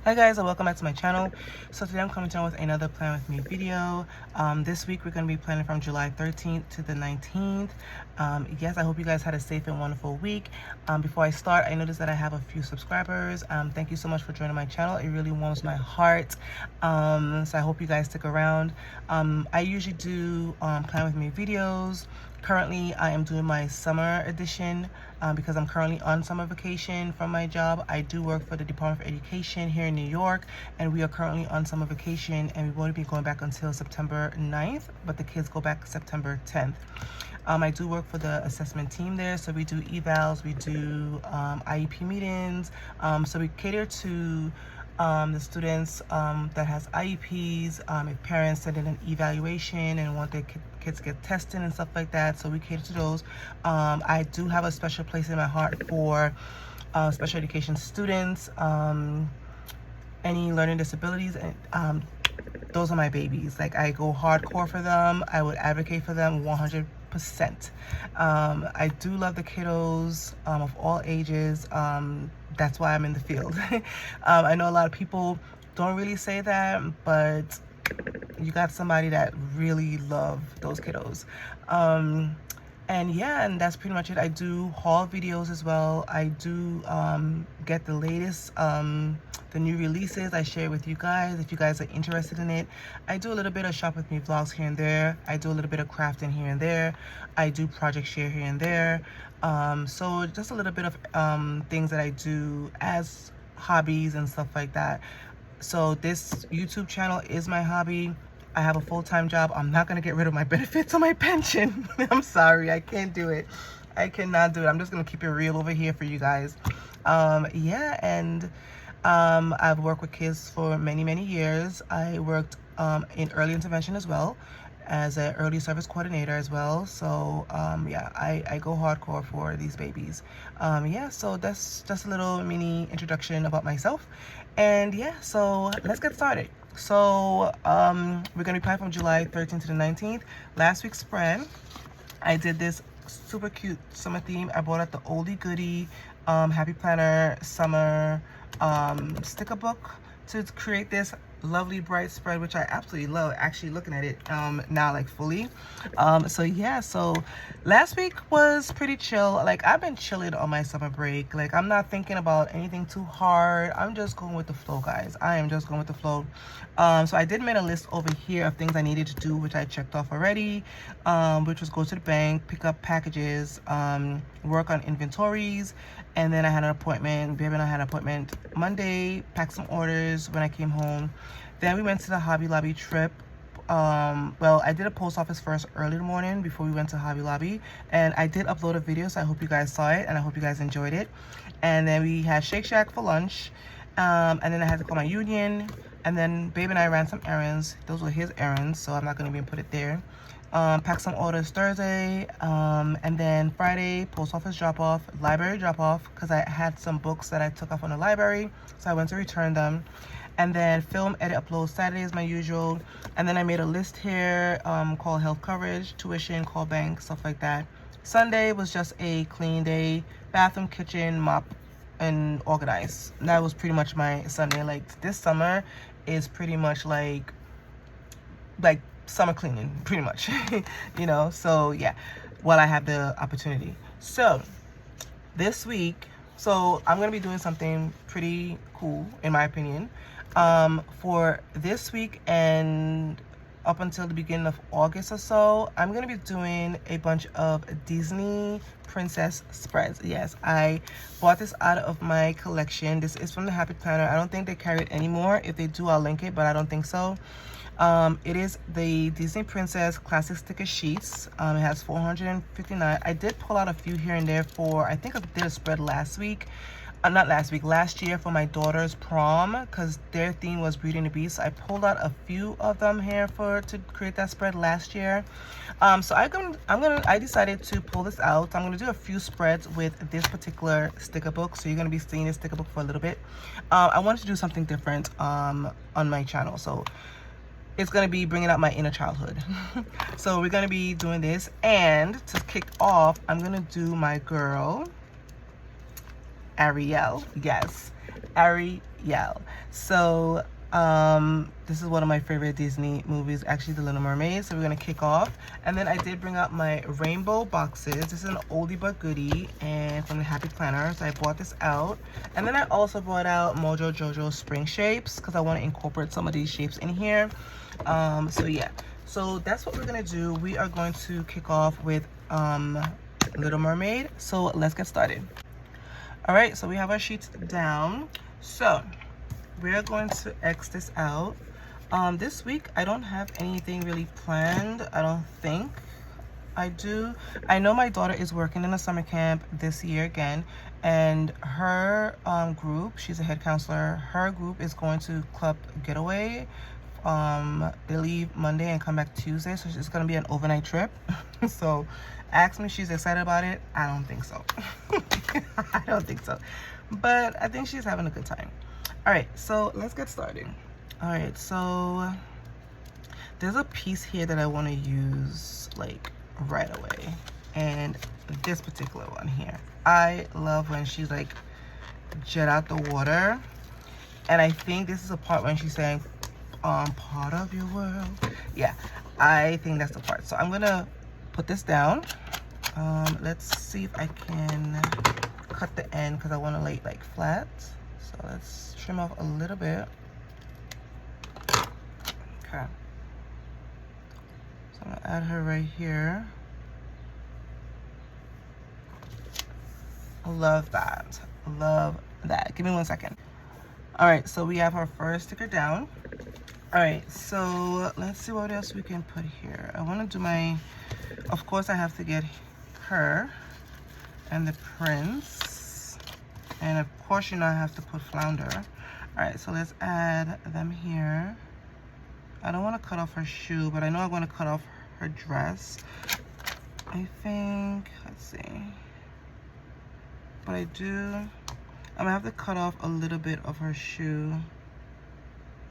Hi guys, and welcome back to my channel. So today I'm coming down with another plan with me video. This week we're going to be planning from July 13th to the 19th. Yes, I hope you guys had a safe and wonderful week. Before I start, I noticed that I have a few subscribers. Thank you so much for joining my channel. It really warms my heart. So I hope you guys stick around. I usually do plan with me videos. Currently, I am doing my summer edition because I'm currently on summer vacation from my job. I do work for the Department of Education here in New York, and we are currently on summer vacation, and we won't be going back until September 9th, but the kids go back September 10th. I do work for the assessment team there, so we do evals, we do IEP meetings, so we cater to the students that has IEPs, if parents send in an evaluation and want their kids to get tested and stuff like that, so we cater to those. I do have a special place in my heart for special education students, any learning disabilities, and those are my babies. Like, I go hardcore for them. I would advocate for them 100%. I do love the kiddos of all ages. That's why I'm in the field. I know a lot of people don't really say that, but you got somebody that really love those kiddos. And yeah, and that's pretty much it. I do haul videos as well. I do get the latest, the new releases. I share with you guys if you guys are interested in it. I do a little bit of shop with me vlogs here and there. I do a little bit of crafting here and there. I do project share here and there. So just a little bit of things that I do as hobbies and stuff like that. So this YouTube channel is my hobby. I have a full-time job. I'm not going to get rid of my benefits or my pension. I'm sorry. I can't do it. I cannot do it. I'm just going to keep it real over here for you guys. Yeah, and I've worked with kids for many, many years. I worked in early intervention as well, as an early service coordinator as well. So yeah, I go hardcore for these babies. Yeah, so that's just a little mini introduction about myself. And yeah, so let's get started. So we're gonna be planning from July 13th to the 19th. Last week's spread, I did this super cute summer theme. I bought out the oldie goodie Happy Planner summer sticker book to create this lovely bright spread, which I absolutely love, actually looking at it now, like fully. So yeah, so last week was pretty chill. Like, I've been chilling on my summer break. Like, I'm not thinking about anything too hard. I'm just going with the flow, guys. I am just going with the flow. So I did make a list over here of things I needed to do, which I checked off already, which was go to the bank, pick up packages, work on inventories, and then I had an appointment. Baby and I had an appointment Monday, packed some orders when I came home. Then we went to the Hobby Lobby trip. Well, I did a post office first early in the morning before we went to Hobby Lobby, and I did upload a video, so I hope you guys saw it and I hope you guys enjoyed it. And then we had Shake Shack for lunch, and then I had to call my union, and then Babe and I ran some errands. Those were his errands, so I'm not going to even put it there. Packed some orders Thursday, and then Friday, post office drop off, library drop off, because I had some books that I took off on the library, so I went to return them. And then film, edit, upload Saturday is my usual. And then I made a list here called health coverage, tuition, call bank, stuff like that. Sunday was just a clean day, bathroom, kitchen, mop, and organize. That was pretty much my Sunday. Like, this summer is pretty much like summer cleaning, pretty much. You know, so yeah, while I have the opportunity. So this week, so I'm gonna be doing something pretty cool, in my opinion. For this week and up until the beginning of August or so, I'm gonna be doing a bunch of Disney princess spreads. Yes, I bought this out of my collection. This is from the Happy Planner. I don't think they carry it anymore. If they do, I'll link it, but I don't think so. It is the Disney Princess Classic Sticker Sheets. It has 459. I did pull out a few here and there for, I think I did a spread last week. Not last week, last year for my daughter's prom, because their theme was Beauty and the Beast. I pulled out a few of them here to create that spread last year. So I decided to pull this out. I'm gonna do a few spreads with this particular sticker book. So you're gonna be seeing this sticker book for a little bit. I wanted to do something different on my channel, so it's gonna be bringing out my inner childhood. So we're gonna be doing this, and to kick off, I'm gonna do my girl Ariel. Yes, Ariel. So this is one of my favorite Disney movies, actually, The Little Mermaid. So we're gonna kick off, and then I did bring out my rainbow boxes. This is an oldie but goodie, and from the Happy Planner, so I bought this out. And then I also brought out Mojo Jojo spring shapes because I want to incorporate some of these shapes in here. So yeah, so that's what we're gonna do. We are going to kick off with Little Mermaid. So let's get started. All right, so we have our sheets down. So we are going to X this out. This week I don't have anything really planned. I don't think I do. I know my daughter is working in a summer camp this year again, and her group, she's a head counselor, her group is going to Club Getaway. They leave Monday and come back Tuesday, so it's gonna be an overnight trip. So ask me, she's excited about it. I don't think so. I don't think so, but I think she's having a good time. All right, so let's get started. All right, so there's a piece here that I want to use like right away, and this particular one here, I love when she's like jet out the water, and I think this is a part when she's saying part of your world. Yeah, I think that's the part. So I'm gonna put this down. Let's see if I can cut the end because I want to lay it like flat. So let's trim off a little bit. Okay, so I'm gonna add her right here. Love that, love that. Give me 1 second. All right, so we have our first sticker down. All right, so let's see what else we can put here. I want to do my, of course I have to get her and the prince, and of course, you know, I have to put Flounder. All right, so let's add them here. I don't want to cut off her shoe, but I know I want to cut off her dress. I think, let's see. But I do, I'm gonna have to cut off a little bit of her shoe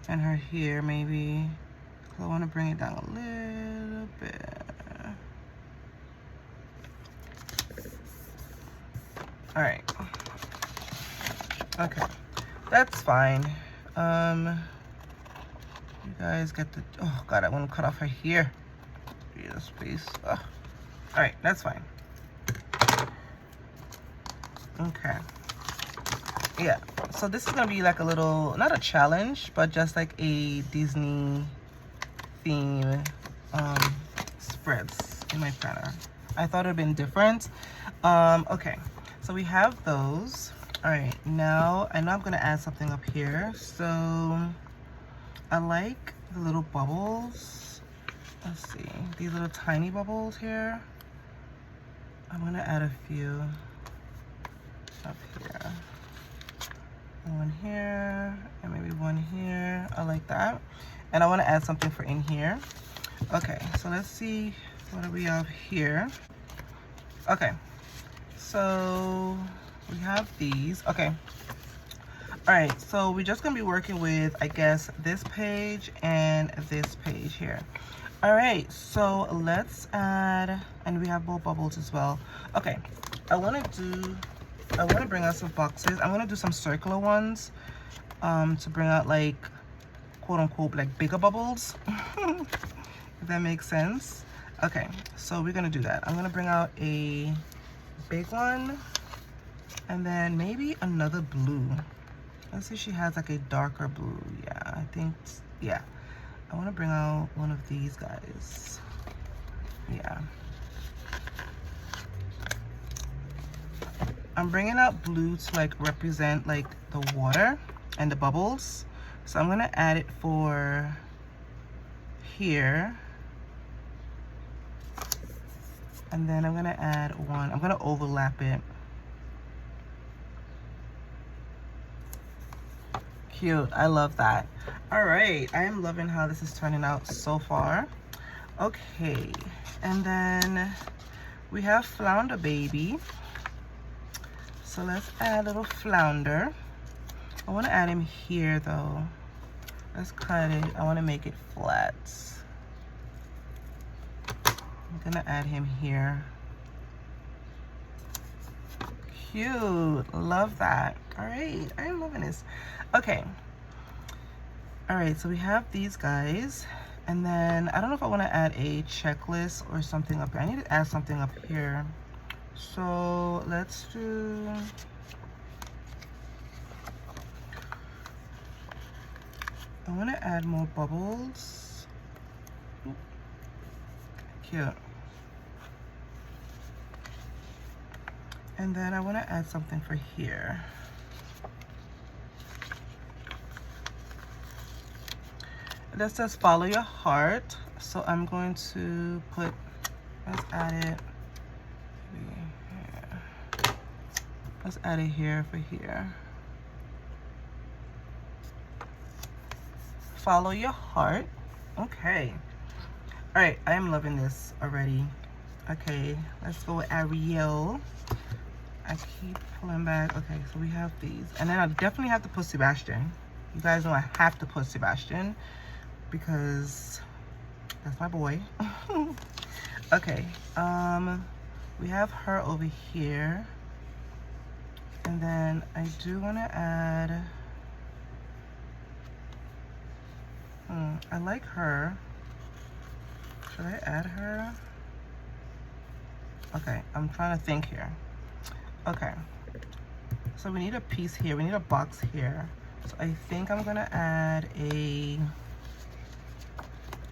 and her hair maybe. I want to bring it down a little bit. All right. Okay, that's fine. You guys get the, oh God, I want to cut off her hair. Jesus, please. Ugh. All right, that's fine. Okay. Yeah, so this is gonna be like a little, not a challenge, but just like a Disney theme spreads in my planner. I thought it would have been different. Okay, so we have those. All right, now I know I'm gonna add something up here. So I like the little bubbles. Let's see, these little tiny bubbles here. I'm gonna add a few up here. One here, and maybe one here. I like that. And I want to add something for in here. Okay, so let's see, what do we have here? Okay, so we have these. Okay, all right, so we're just gonna be working with, I guess, this page and this page here. All right, so let's add, and we have both bubbles as well. Okay, I want to bring out some boxes. I'm gonna do some circular ones to bring out like quote unquote like bigger bubbles. If that makes sense. Okay, so we're gonna do that. I'm gonna bring out a big one and then maybe another blue. Let's see if she has like a darker blue. Yeah, I think, yeah. I want to bring out one of these guys. Yeah. I'm bringing out blue to like represent like the water and the bubbles. So I'm gonna add it for here. And then I'm gonna add one, I'm gonna overlap it. Cute, I love that. All right, I am loving how this is turning out so far. Okay, and then we have Flounder Baby. So let's add a little Flounder. I want to add him here though. Let's cut it. I want to make it flat. I'm gonna add him here. cute. Love that. All right, I'm loving this. Okay. All right, so we have these guys. And then I don't know if I want to add a checklist or something up here. I need to add something up here. So let's do, I want to add more bubbles. Cute. And then I want to add something for here. That says follow your heart. So I'm going to put, let's add it here. Let's add it here for here. Follow your heart. Okay. All right, I am loving this already. Okay, let's go with Ariel. I keep pulling back. Okay, so we have these. And then I definitely have to put Sebastian. You guys know I have to put Sebastian because that's my boy. Okay, we have her over here. And then I do want to add, I like her. Should I add her? Okay, I'm trying to think here. Okay, so we need a piece here. We need a box here. So I think I'm gonna add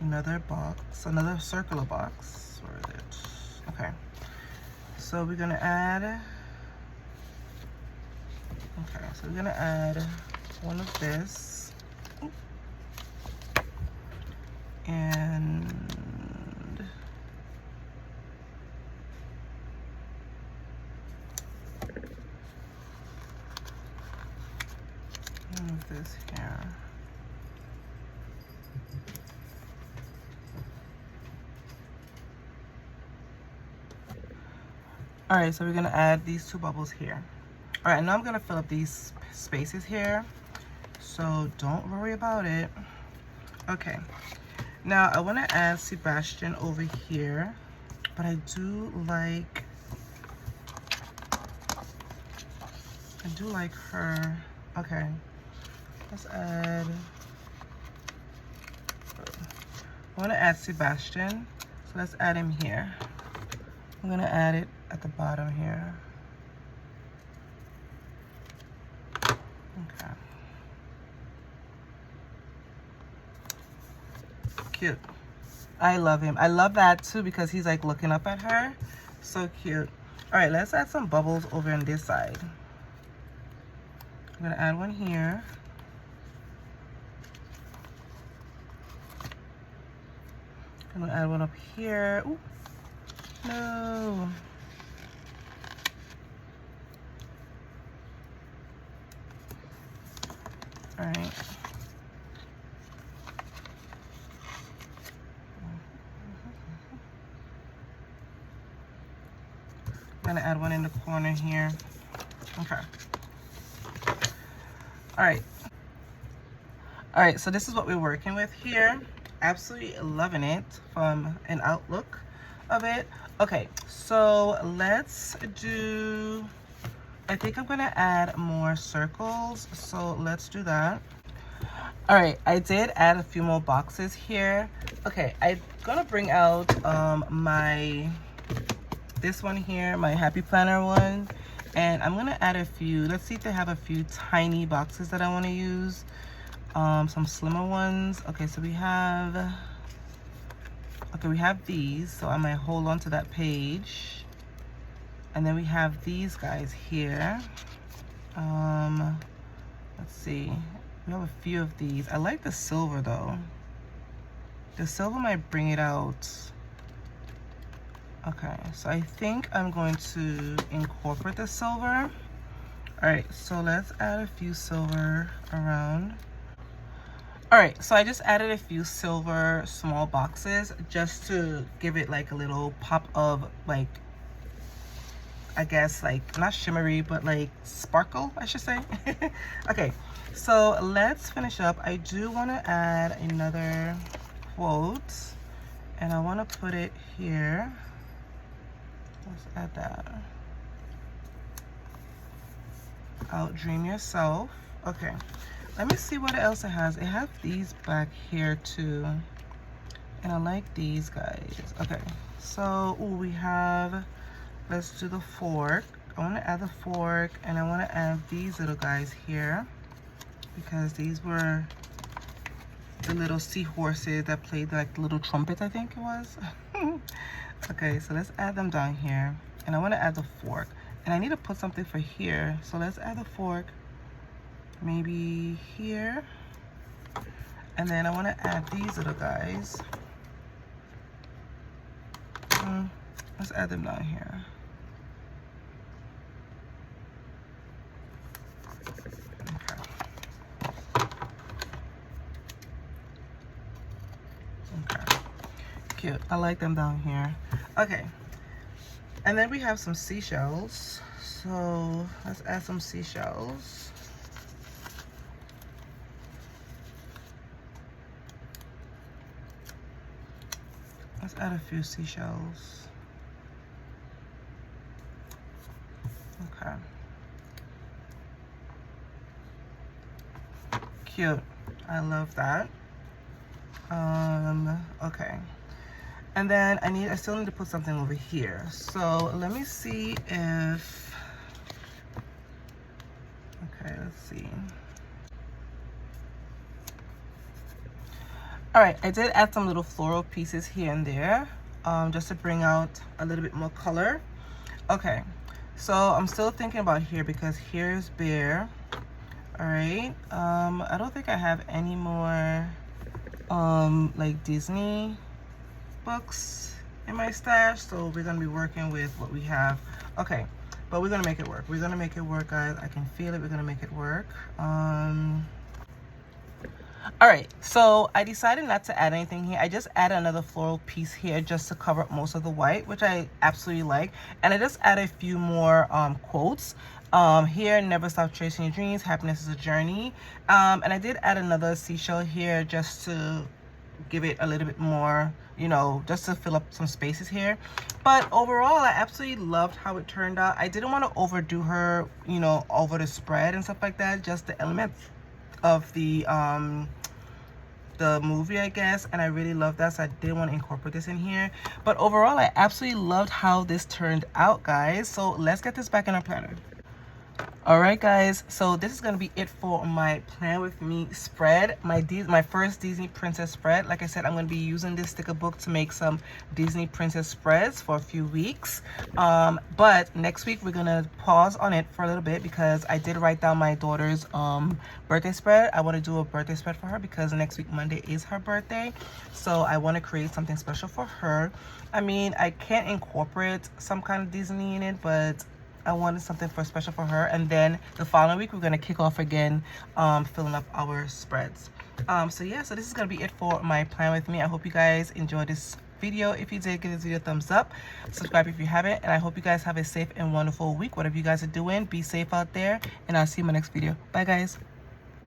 another box, another circular box. Where is it? Okay, so we're gonna add, okay, so we're gonna add one of this. And move this here. All right, so we're gonna add these two bubbles here. All right, now I'm gonna fill up these spaces here, so don't worry about it. Okay, now I wanna add Sebastian over here, but I do like her. Okay, let's add, I want to add Sebastian, so let's add him here. I'm going to add it at the bottom here. Okay. Cute. I love him. I love that too because he's like looking up at her. So cute. All right, let's add some bubbles over on this side. I'm gonna add one here. I'm gonna add one up here. Ooh, no. All right. I'm gonna add one in the corner here. Okay. All right. All right, so this is what we're working with here. Absolutely loving it from an outlook of it. Okay, so let's do, I think I'm gonna add more circles, so let's do that. All right, I did add a few more boxes here. Okay, I'm gonna bring out this one here, my Happy Planner one, and I'm gonna add a few. Let's see if they have a few tiny boxes that I wanna use. Some slimmer ones. Okay, so we have these, so I might hold on to that page. And then we have these guys here. Let's see, we have a few of these. I like the silver though. The silver might bring it out. Okay, so I think I'm going to incorporate the silver. All right, so let's add a few silver around. All right, so I just added a few silver small boxes just to give it like a little pop of like, I guess like not shimmery, but like sparkle, I should say. Okay, so let's finish up. I do want to add another quote and I want to put it here. Let's add that. Outdream yourself. Okay, let me see what else it has. It has these back here too, and I like these guys. Okay, so ooh, we have, let's do the fork. I want to add the fork, and I want to add these little guys here because these were the little seahorses that played like the little trumpet, I think it was. Okay, so let's add them down here, and I want to add the fork, and I need to put something for here, so let's add the fork maybe here, and then I want to add these little guys. Let's add them down here. Okay, cute. I like them down here. Okay, and then we have some seashells, so let's add some seashells. Let's add a few seashells. Okay. Cute. I love that. Okay. And then I still need to put something over here. So let me see if, okay, let's see. All right, I did add some little floral pieces here and there, just to bring out a little bit more color. Okay, so I'm still thinking about here because here's bare. All right, I don't think I have any more like Disney books in my stash, so we're gonna be working with what we have. Okay, but we're gonna make it work. We're gonna make it work, guys. I can feel it. We're gonna make it work. All right, so I decided not to add anything here. I just added another floral piece here just to cover up most of the white, which I absolutely like. And I just added a few more quotes. Here, never stop chasing your dreams, happiness is a journey. And I did add another seashell here just to give it a little bit more, you know, just to fill up some spaces here. But overall, I absolutely loved how it turned out. I didn't want to overdo her, you know, over the spread and stuff like that, just the elements of the movie, I guess, and I really love that, so I didn't want to incorporate this in here. But overall, I absolutely loved how this turned out, guys. So let's get this back in our planner. All right, guys, so this is gonna be it for my Plan With Me spread, my first Disney princess spread. Like I said, I'm gonna be using this sticker book to make some Disney princess spreads for a few weeks, but next week we're gonna pause on it for a little bit because I did write down my daughter's birthday spread. I want to do a birthday spread for her because next week Monday is her birthday, so I want to create something special for her. I mean, I can't incorporate some kind of Disney in it, but I wanted something special for her. And then the following week, we're going to kick off again, filling up our spreads. So yeah, so this is going to be it for my Plan With Me. I hope you guys enjoyed this video. If you did, give this video a thumbs up. Subscribe if you haven't. And I hope you guys have a safe and wonderful week. Whatever you guys are doing, be safe out there. And I'll see you in my next video. Bye, guys.